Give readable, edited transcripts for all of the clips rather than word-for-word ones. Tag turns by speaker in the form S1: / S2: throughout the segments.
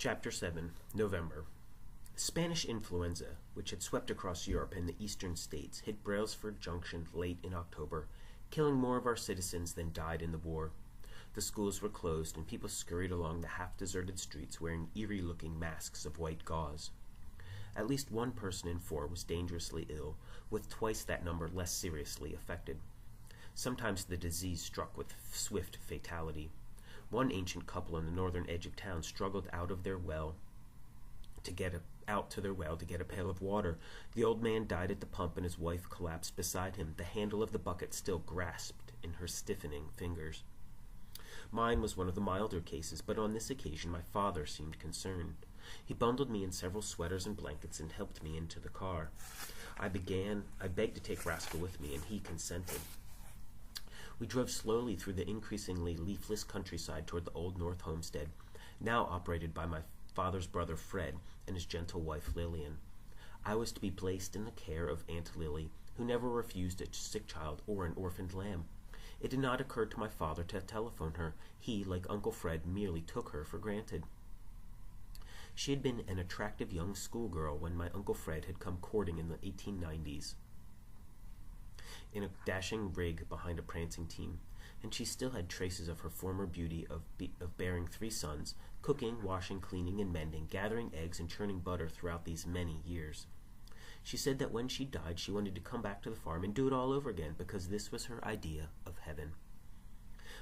S1: Chapter 7, November. Spanish influenza, which had swept across Europe and the eastern states, hit Brailsford Junction late in October, killing more of our citizens than died in the war. The schools were closed, and people scurried along the half-deserted streets wearing eerie-looking masks of white gauze. At least one person in 4 was dangerously ill, with twice that number less seriously affected. Sometimes the disease struck with swift fatality. One ancient couple on the northern edge of town struggled out to their well to get a pail of water. The old man died at the pump, and his wife collapsed beside him, the handle of the bucket still grasped in her stiffening fingers. Mine was one of the milder cases, but on this occasion my father seemed concerned. He bundled me in several sweaters and blankets and helped me into the car. I begged to take Rascal with me, and he consented. We drove slowly through the increasingly leafless countryside toward the old North Homestead, now operated by my father's brother Fred and his gentle wife Lillian. I was to be placed in the care of Aunt Lily, who never refused a sick child or an orphaned lamb. It did not occur to my father to telephone her. He, like Uncle Fred, merely took her for granted. She had been an attractive young schoolgirl when my Uncle Fred had come courting in the 1890s. In a dashing rig behind a prancing team, and she still had traces of her former beauty of bearing 3 sons, cooking, washing, cleaning, and mending, gathering eggs and churning butter throughout these many years. She said that when she died she wanted to come back to the farm and do it all over again, because this was her idea of heaven.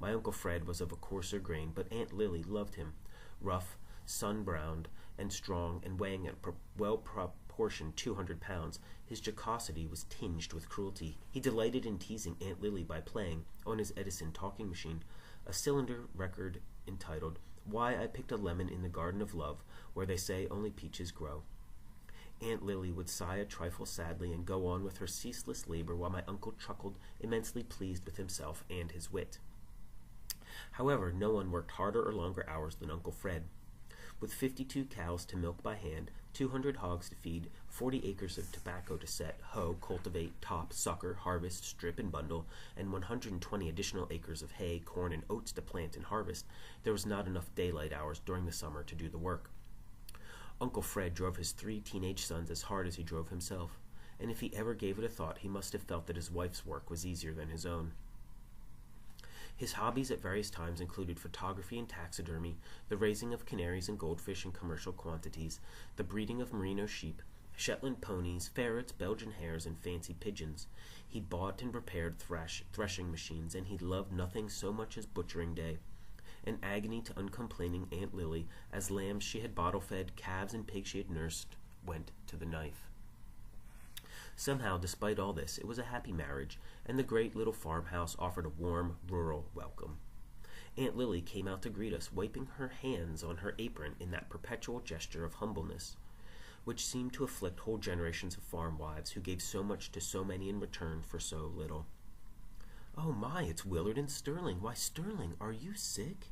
S1: My Uncle Fred was of a coarser grain, but Aunt Lily loved him, rough, sun-browned, and strong, and weighing a well-proportioned 200 pounds. His jocosity was tinged with cruelty. He delighted in teasing Aunt Lily by playing, on his Edison talking machine, a cylinder record entitled, "Why I Picked a Lemon in the Garden of Love, where they say only peaches grow." Aunt Lily would sigh a trifle sadly and go on with her ceaseless labor, while my uncle chuckled, immensely pleased with himself and his wit. However, no one worked harder or longer hours than Uncle Fred. With 52 cows to milk by hand, 200 hogs to feed, 40 acres of tobacco to set, hoe, cultivate, top, sucker, harvest, strip, and bundle, and 120 additional acres of hay, corn, and oats to plant and harvest, there was not enough daylight hours during the summer to do the work. Uncle Fred drove his 3 teenage sons as hard as he drove himself, and if he ever gave it a thought, he must have felt that his wife's work was easier than his own. His hobbies at various times included photography and taxidermy, the raising of canaries and goldfish in commercial quantities, the breeding of merino sheep, Shetland ponies, ferrets, Belgian hares, and fancy pigeons. He bought and repaired threshing machines, and he loved nothing so much as butchering day, an agony to uncomplaining Aunt Lily, as lambs she had bottle-fed, calves and pigs she had nursed, went to the knife. Somehow, despite all this, it was a happy marriage, and the great little farmhouse offered a warm, rural welcome. Aunt Lily came out to greet us, wiping her hands on her apron in that perpetual gesture of humbleness, which seemed to afflict whole generations of farm wives who gave so much to so many in return for so little. "Oh my, it's Willard and Sterling. Why, Sterling, are you sick?"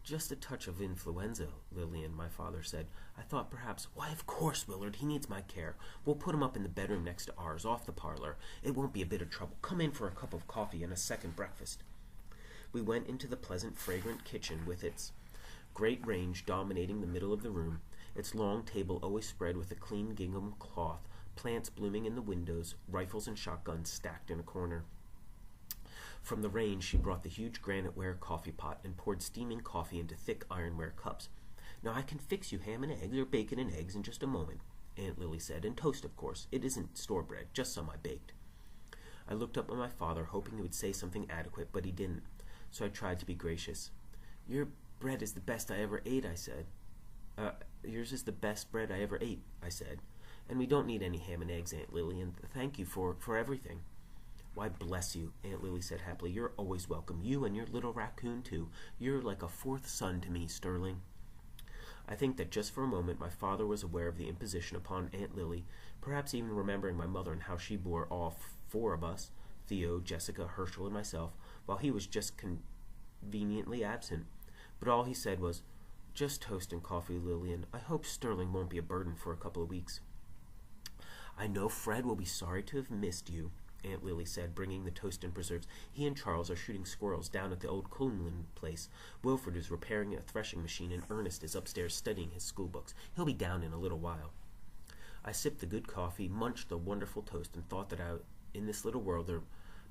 S1: "Just a touch of influenza," Lillian, my father, said. "I thought perhaps—" "Why, of course, Willard. He needs my care. We'll put him up in the bedroom next to ours, off the parlor. It won't be a bit of trouble. Come in for a cup of coffee and a second breakfast." We went into the pleasant, fragrant kitchen with its great range dominating the middle of the room, its long table always spread with a clean gingham cloth, plants blooming in the windows, rifles and shotguns stacked in a corner. From the range she brought the huge granite-ware coffee pot and poured steaming coffee into thick ironware cups. "Now I can fix you ham and eggs, or bacon and eggs, in just a moment," Aunt Lily said, "and toast, of course. It isn't store-bread, just some I baked." I looked up at my father, hoping he would say something adequate, but he didn't, so I tried to be gracious. "Your bread is the best I ever ate," I said. Yours is the best bread I ever ate," I said. "And we don't need any ham and eggs, Aunt Lily, and thank you for everything." "Why, bless you," Aunt Lily said happily. "You're always welcome. You and your little raccoon, too. You're like a 4th son to me, Sterling." I think that just for a moment my father was aware of the imposition upon Aunt Lily, perhaps even remembering my mother and how she bore all 4 of us, Theo, Jessica, Herschel, and myself, while he was just conveniently absent. But all he said was, "Just toast and coffee, Lillian. I hope Sterling won't be a burden for a couple of weeks." "I know Fred will be sorry to have missed you." Aunt Lily said, bringing the toast and preserves. "He and Charles are shooting squirrels down at the old Coonlin place. Wilfred is repairing a threshing machine, and Ernest is upstairs studying his school books. He'll be down in a little while." I sipped the good coffee, munched the wonderful toast, and thought that in this little world there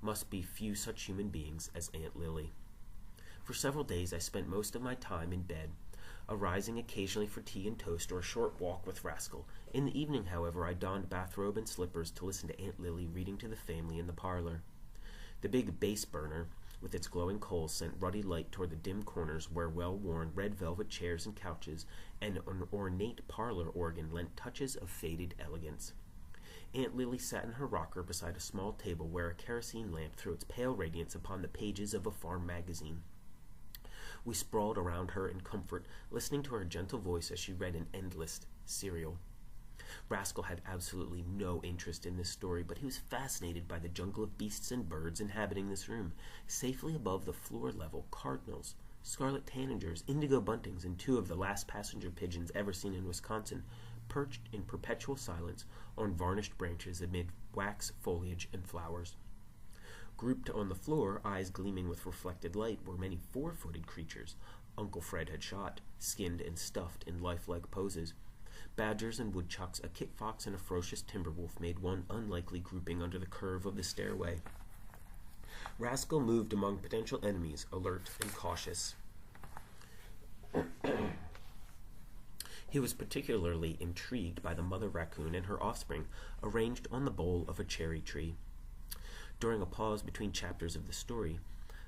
S1: must be few such human beings as Aunt Lily. For several days I spent most of my time in bed, arising occasionally for tea and toast or a short walk with Rascal. In the evening, however, I donned bathrobe and slippers to listen to Aunt Lily reading to the family in the parlor. The big base burner, with its glowing coals, sent ruddy light toward the dim corners where well-worn red velvet chairs and couches and an ornate parlor organ lent touches of faded elegance. Aunt Lily sat in her rocker beside a small table where a kerosene lamp threw its pale radiance upon the pages of a farm magazine. We sprawled around her in comfort, listening to her gentle voice as she read an endless serial. Rascal had absolutely no interest in this story, but he was fascinated by the jungle of beasts and birds inhabiting this room. Safely above the floor level, cardinals, scarlet tanagers, indigo buntings, and 2 of the last passenger pigeons ever seen in Wisconsin perched in perpetual silence on varnished branches amid wax foliage and flowers. Grouped on the floor, eyes gleaming with reflected light, were many 4-footed creatures Uncle Fred had shot, skinned and stuffed in lifelike poses. Badgers and woodchucks, a kit fox and a ferocious timber wolf made one unlikely grouping under the curve of the stairway. Rascal moved among potential enemies, alert and cautious. He was particularly intrigued by the mother raccoon and her offspring, arranged on the bole of a cherry tree. During a pause between chapters of the story,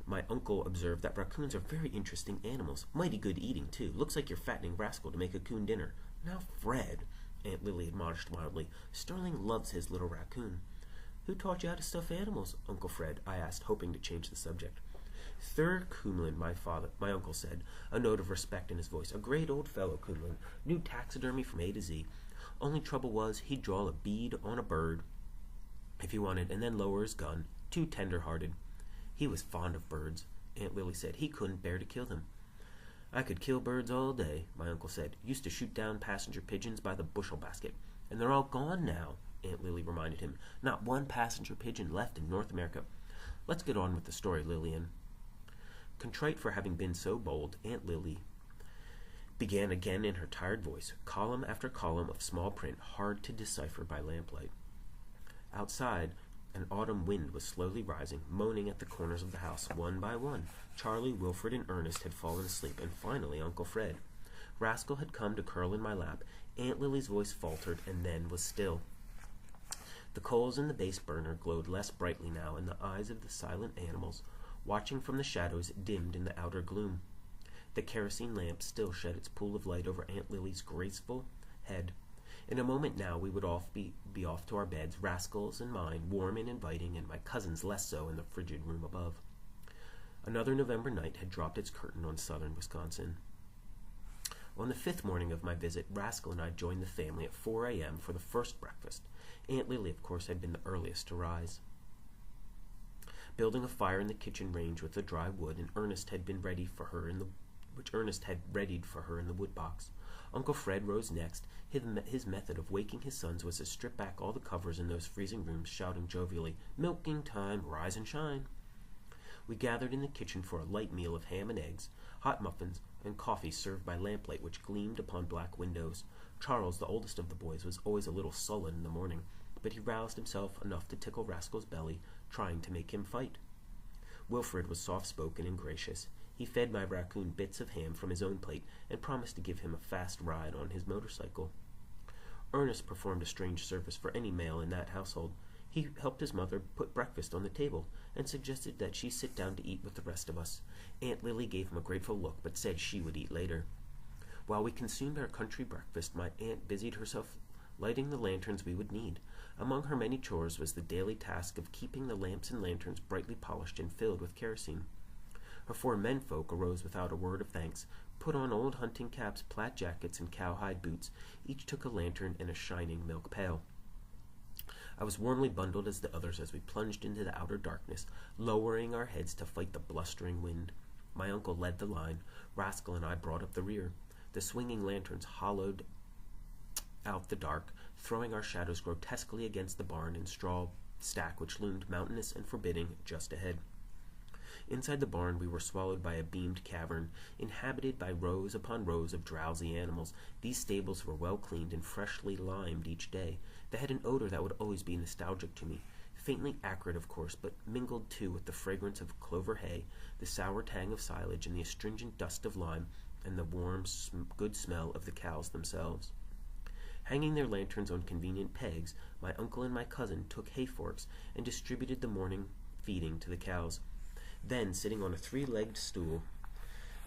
S1: my uncle observed that raccoons are very interesting animals. Mighty good eating, too. Looks like you're fattening Rascal to make a coon dinner. "Now, Fred," Aunt Lily admonished mildly, "Sterling loves his little raccoon." "Who taught you how to stuff animals, Uncle Fred?" I asked, hoping to change the subject. "Thur Coonlin, my uncle said, a note of respect in his voice. "A great old fellow, Coonlin. Knew taxidermy from A to Z. Only trouble was, he'd draw a bead on a bird if he wanted, and then lower his gun. Too tender-hearted." "He was fond of birds," Aunt Lily said. "He couldn't bear to kill them." "I could kill birds all day," my uncle said. "Used to shoot down passenger pigeons by the bushel basket." "And they're all gone now," Aunt Lily reminded him. "Not one passenger pigeon left in North America. Let's get on with the story, Lillian." Contrite for having been so bold, Aunt Lily began again in her tired voice, column after column of small print, hard to decipher by lamplight. Outside, an autumn wind was slowly rising, moaning at the corners of the house. One by one, Charlie, Wilfred, and Ernest had fallen asleep, and finally Uncle Fred. Rascal had come to curl in my lap. Aunt Lily's voice faltered, and then was still. The coals in the base burner glowed less brightly now, and the eyes of the silent animals, watching from the shadows, dimmed in the outer gloom. The kerosene lamp still shed its pool of light over Aunt Lily's graceful head. In a moment now we would all be off to our beds, Rascal's and mine, warm and inviting, and my cousin's less so in the frigid room above. Another November night had dropped its curtain on southern Wisconsin. On the 5th morning of my visit, Rascal and I joined the family at 4 a.m. for the first breakfast. Aunt Lily, of course, had been the earliest to rise. Building a fire in the kitchen range with the dry wood, and Ernest had readied for her in the wood box. Uncle Fred rose next. His method of waking his sons was to strip back all the covers in those freezing rooms, shouting jovially, "Milking time, rise and shine." We gathered in the kitchen for a light meal of ham and eggs, hot muffins, and coffee served by lamplight which gleamed upon black windows. Charles, the oldest of the boys, was always a little sullen in the morning, but he roused himself enough to tickle Rascal's belly, trying to make him fight. Wilfred was soft-spoken and gracious. He fed my raccoon bits of ham from his own plate and promised to give him a fast ride on his motorcycle. Ernest performed a strange service for any male in that household. He helped his mother put breakfast on the table and suggested that she sit down to eat with the rest of us. Aunt Lily gave him a grateful look, but said she would eat later. While we consumed our country breakfast, my aunt busied herself lighting the lanterns we would need. Among her many chores was the daily task of keeping the lamps and lanterns brightly polished and filled with kerosene. Her 4 menfolk arose without a word of thanks, put on old hunting caps, plaid jackets, and cowhide boots. Each took a lantern and a shining milk pail. I was warmly bundled as the others as we plunged into the outer darkness, lowering our heads to fight the blustering wind. My uncle led the line. Rascal and I brought up the rear. The swinging lanterns hollowed out the dark, throwing our shadows grotesquely against the barn and straw stack which loomed mountainous and forbidding just ahead. Inside the barn we were swallowed by a beamed cavern, inhabited by rows upon rows of drowsy animals. These stables were well cleaned and freshly limed each day. They had an odor that would always be nostalgic to me, faintly acrid, of course, but mingled too with the fragrance of clover hay, the sour tang of silage, and the astringent dust of lime, and the warm, good smell of the cows themselves. Hanging their lanterns on convenient pegs, my uncle and my cousin took hay forks and distributed the morning feeding to the cows. Then, sitting on a three-legged stool,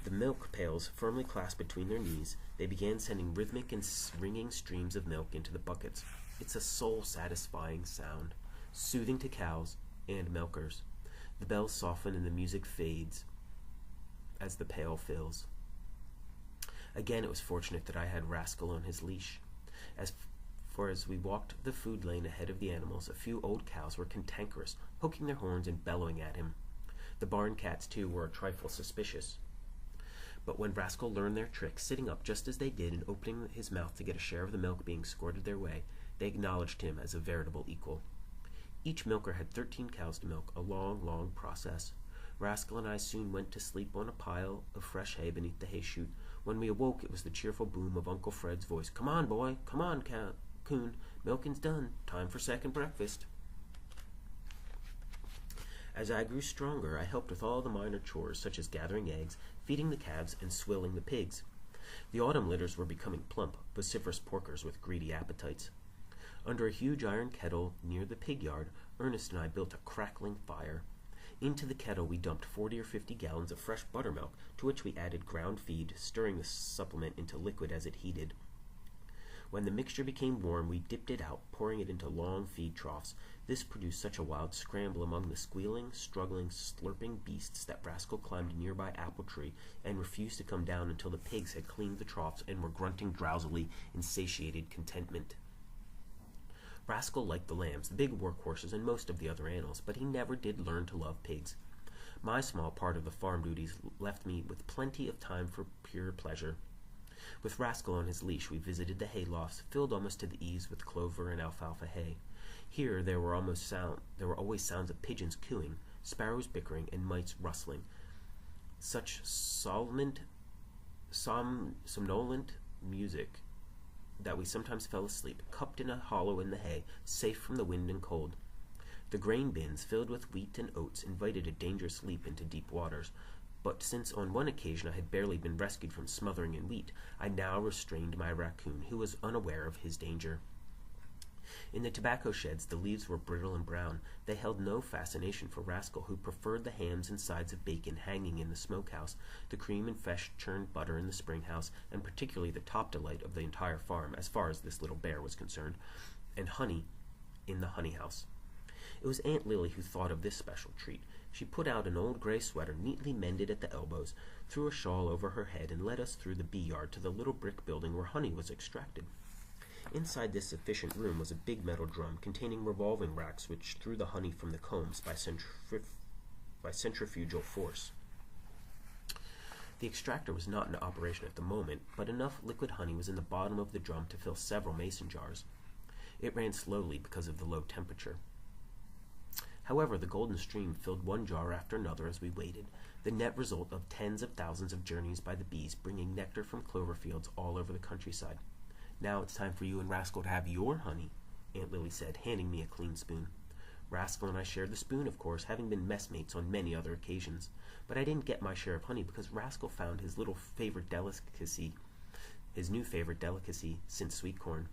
S1: the milk pails firmly clasped between their knees, they began sending rhythmic and ringing streams of milk into the buckets. It's a soul-satisfying sound, soothing to cows and milkers. The bells soften and the music fades as the pail fills. Again, it was fortunate that I had Rascal on his leash. As we walked the food lane ahead of the animals, a few old cows were cantankerous, poking their horns and bellowing at him. The barn cats, too, were a trifle suspicious. But when Rascal learned their trick, sitting up just as they did and opening his mouth to get a share of the milk being squirted their way, they acknowledged him as a veritable equal. Each milker had 13 cows to milk, a long, long process. Rascal and I soon went to sleep on a pile of fresh hay beneath the hay chute. When we awoke, it was the cheerful boom of Uncle Fred's voice. "Come on, boy, come on, Coon. Milking's done. Time for second breakfast." As I grew stronger, I helped with all the minor chores, such as gathering eggs, feeding the calves, and swilling the pigs. The autumn litters were becoming plump, vociferous porkers with greedy appetites. Under a huge iron kettle near the pig yard, Ernest and I built a crackling fire. Into the kettle we dumped 40 or 50 gallons of fresh buttermilk, to which we added ground feed, stirring the supplement into liquid as it heated. When the mixture became warm, we dipped it out, pouring it into long feed troughs. This produced such a wild scramble among the squealing, struggling, slurping beasts that Rascal climbed a nearby apple tree and refused to come down until the pigs had cleaned the troughs and were grunting drowsily in satiated contentment. Rascal liked the lambs, the big workhorses, and most of the other animals, but he never did learn to love pigs. My small part of the farm duties left me with plenty of time for pure pleasure. With Rascal on his leash, we visited the hay lofts, filled almost to the eaves with clover and alfalfa hay. Here there were always sounds of pigeons cooing, sparrows bickering, and mites rustling. Such somnolent music that we sometimes fell asleep, cupped in a hollow in the hay, safe from the wind and cold. The grain bins, filled with wheat and oats, invited a dangerous leap into deep waters. But since on one occasion I had barely been rescued from smothering in wheat, I now restrained my raccoon, who was unaware of his danger. In the tobacco sheds, the leaves were brittle and brown. They held no fascination for Rascal, who preferred the hams and sides of bacon hanging in the smokehouse, the cream and fresh churned butter in the spring house, and particularly the top delight of the entire farm, as far as this little bear was concerned, and honey in the honey house. It was Aunt Lily who thought of this special treat. She put out an old gray sweater, neatly mended at the elbows, threw a shawl over her head, and led us through the bee yard to the little brick building where honey was extracted. Inside this efficient room was a big metal drum containing revolving racks which threw the honey from the combs by centrifugal force. The extractor was not in operation at the moment, but enough liquid honey was in the bottom of the drum to fill several mason jars. It ran slowly because of the low temperature. However, the golden stream filled one jar after another as we waited, the net result of tens of thousands of journeys by the bees bringing nectar from clover fields all over the countryside. "Now it's time for you and Rascal to have your honey," Aunt Lily said, handing me a clean spoon. Rascal and I shared the spoon, of course, having been messmates on many other occasions. But I didn't get my share of honey because Rascal found his new favorite delicacy since sweet corn.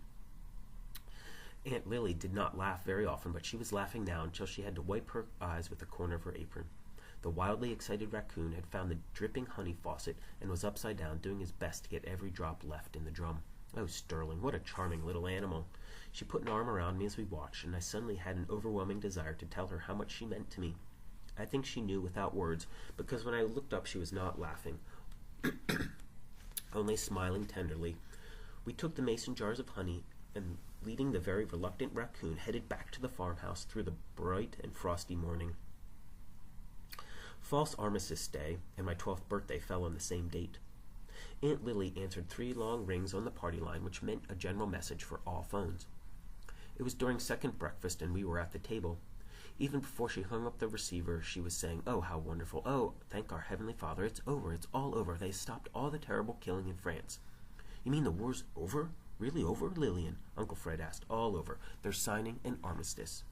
S1: Aunt Lily did not laugh very often, but she was laughing now until she had to wipe her eyes with the corner of her apron. The wildly excited raccoon had found the dripping honey faucet and was upside down, doing his best to get every drop left in the drum. Oh, Sterling, what a charming little animal. She put an arm around me as we watched, and I suddenly had an overwhelming desire to tell her how much she meant to me. I think she knew without words, because when I looked up she was not laughing, only smiling tenderly. We took the mason jars of honey, and leading the very reluctant raccoon, headed back to the farmhouse through the bright and frosty morning. False Armistice Day and my 12th birthday fell on the same date. Aunt Lily answered 3 long rings on the party line, which meant a general message for all phones. It was during second breakfast, and we were at the table. Even before she hung up the receiver, she was saying, "Oh, how wonderful. Oh, thank our Heavenly Father. It's over. It's all over. They stopped all the terrible killing in France." "You mean the war's over? Really over, Lillian?" Uncle Fred asked. "All over. They're signing an armistice."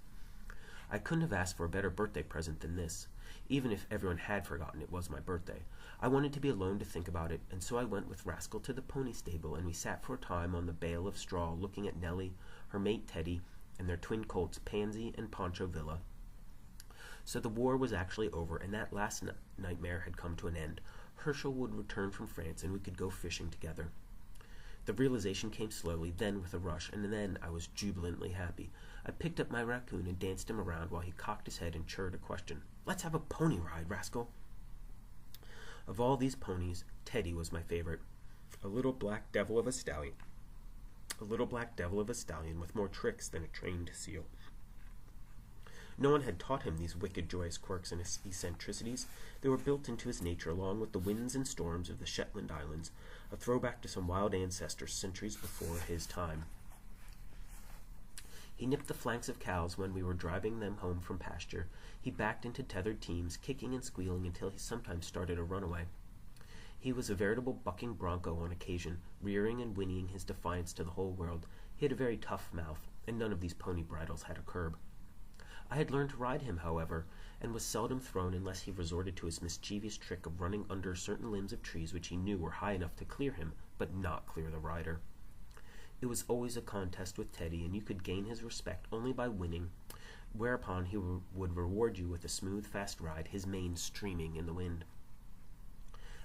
S1: I couldn't have asked for a better birthday present than this. Even if everyone had forgotten it was my birthday, I wanted to be alone to think about it, and so I went with Rascal to the pony stable, and we sat for a time on the bale of straw looking at Nellie, her mate Teddy, and their twin colts Pansy and Pancho Villa. So the war was actually over, and that last nightmare had come to an end. Herschel would return from France, and we could go fishing together. The realization came slowly, then with a rush, and then I was jubilantly happy. I picked up my raccoon and danced him around while he cocked his head and chirred a question. "Let's have a pony ride, Rascal." Of all these ponies, Teddy was my favorite. A little black devil of a stallion with more tricks than a trained seal. No one had taught him these wicked, joyous quirks and eccentricities. They were built into his nature along with the winds and storms of the Shetland Islands, a throwback to some wild ancestors centuries before his time. He nipped the flanks of cows when we were driving them home from pasture. He backed into tethered teams, kicking and squealing until he sometimes started a runaway. He was a veritable bucking bronco on occasion, rearing and whinnying his defiance to the whole world. He had a very tough mouth, and none of these pony bridles had a curb. I had learned to ride him, however, and was seldom thrown unless he resorted to his mischievous trick of running under certain limbs of trees which he knew were high enough to clear him, but not clear the rider. It was always a contest with Teddy, and you could gain his respect only by winning, whereupon he would reward you with a smooth, fast ride, his mane streaming in the wind.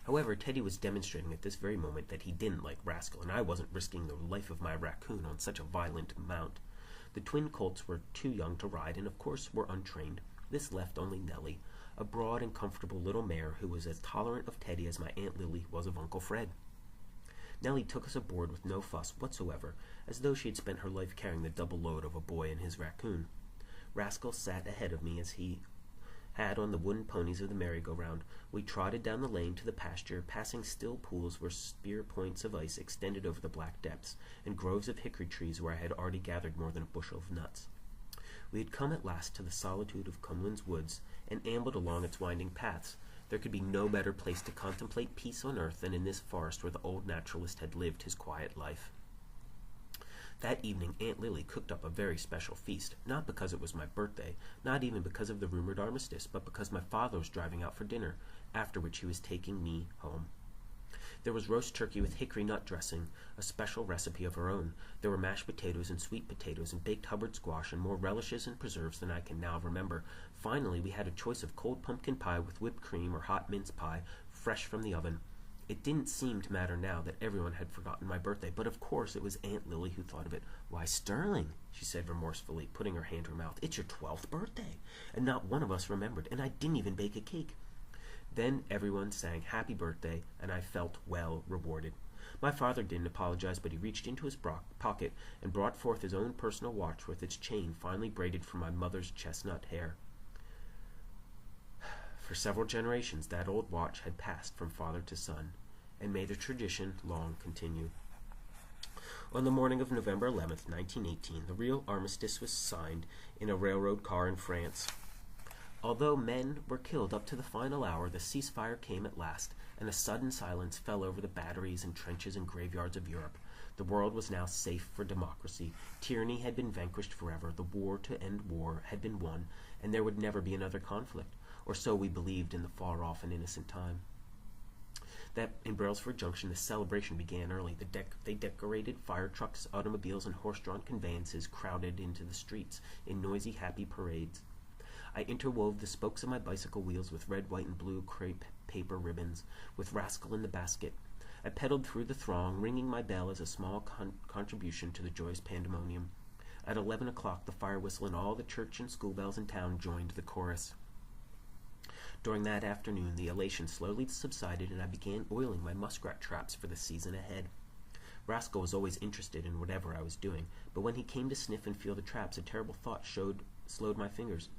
S1: However, Teddy was demonstrating at this very moment that he didn't like Rascal, and I wasn't risking the life of my raccoon on such a violent mount. The twin colts were too young to ride, and of course were untrained. This left only Nellie, a broad and comfortable little mare who was as tolerant of Teddy as my Aunt Lily was of Uncle Fred. Nellie took us aboard with no fuss whatsoever, as though she had spent her life carrying the double load of a boy and his raccoon. Rascal sat ahead of me as he had on the wooden ponies of the merry-go-round. We trotted down the lane to the pasture, passing still pools where spear points of ice extended over the black depths, and groves of hickory trees where I had already gathered more than a bushel of nuts. We had come at last to the solitude of Cumlin's woods, and ambled along its winding paths. There could be no better place to contemplate peace on earth than in this forest where the old naturalist had lived his quiet life. That evening Aunt Lily cooked up a very special feast, not because it was my birthday, not even because of the rumored armistice, but because my father was driving out for dinner, after which he was taking me home. There was roast turkey with hickory nut dressing, a special recipe of her own. There were mashed potatoes and sweet potatoes and baked Hubbard squash and more relishes and preserves than I can now remember. Finally, we had a choice of cold pumpkin pie with whipped cream or hot mince pie, fresh from the oven. It didn't seem to matter now that everyone had forgotten my birthday, but of course it was Aunt Lily who thought of it. "Why, Sterling," she said remorsefully, putting her hand to her mouth, "it's your 12th birthday, and not one of us remembered, and I didn't even bake a cake." Then everyone sang happy birthday, and I felt well rewarded. My father didn't apologize, but he reached into his pocket and brought forth his own personal watch with its chain finely braided from my mother's chestnut hair. For several generations that old watch had passed from father to son, and may the tradition long continue. On the morning of November 11th, 1918, the real armistice was signed in a railroad car in France. Although men were killed up to the final hour, the ceasefire came at last, and a sudden silence fell over the batteries and trenches and graveyards of Europe. The world was now safe for democracy. Tyranny had been vanquished forever. The war to end war had been won, and there would never be another conflict, or so we believed in the far-off and innocent time. That in Brailsford Junction the celebration began early. They decorated fire trucks, automobiles, and horse-drawn conveyances crowded into the streets in noisy, happy parades. I interwove the spokes of my bicycle wheels with red, white, and blue crepe paper ribbons, with Rascal in the basket. I pedaled through the throng, ringing my bell as a small contribution to the joyous pandemonium. At 11 o'clock, the fire whistle and all the church and school bells in town joined the chorus. During that afternoon, the elation slowly subsided, and I began oiling my muskrat traps for the season ahead. Rascal was always interested in whatever I was doing, but when he came to sniff and feel the traps, a terrible thought slowed my fingers.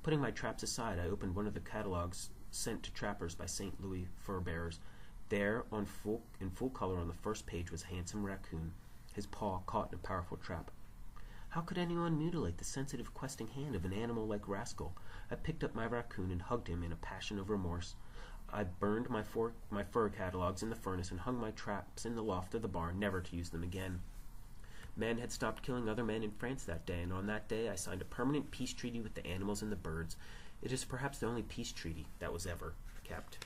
S1: Putting my traps aside, I opened one of the catalogues sent to trappers by St. Louis fur bearers. There, in full color on the first page, was a handsome raccoon, his paw caught in a powerful trap. How could anyone mutilate the sensitive questing hand of an animal like Rascal? I picked up my raccoon and hugged him in a passion of remorse. I burned my fur catalogs in the furnace and hung my traps in the loft of the barn, never to use them again. Men had stopped killing other men in France that day, and on that day I signed a permanent peace treaty with the animals and the birds. It is perhaps the only peace treaty that was ever kept.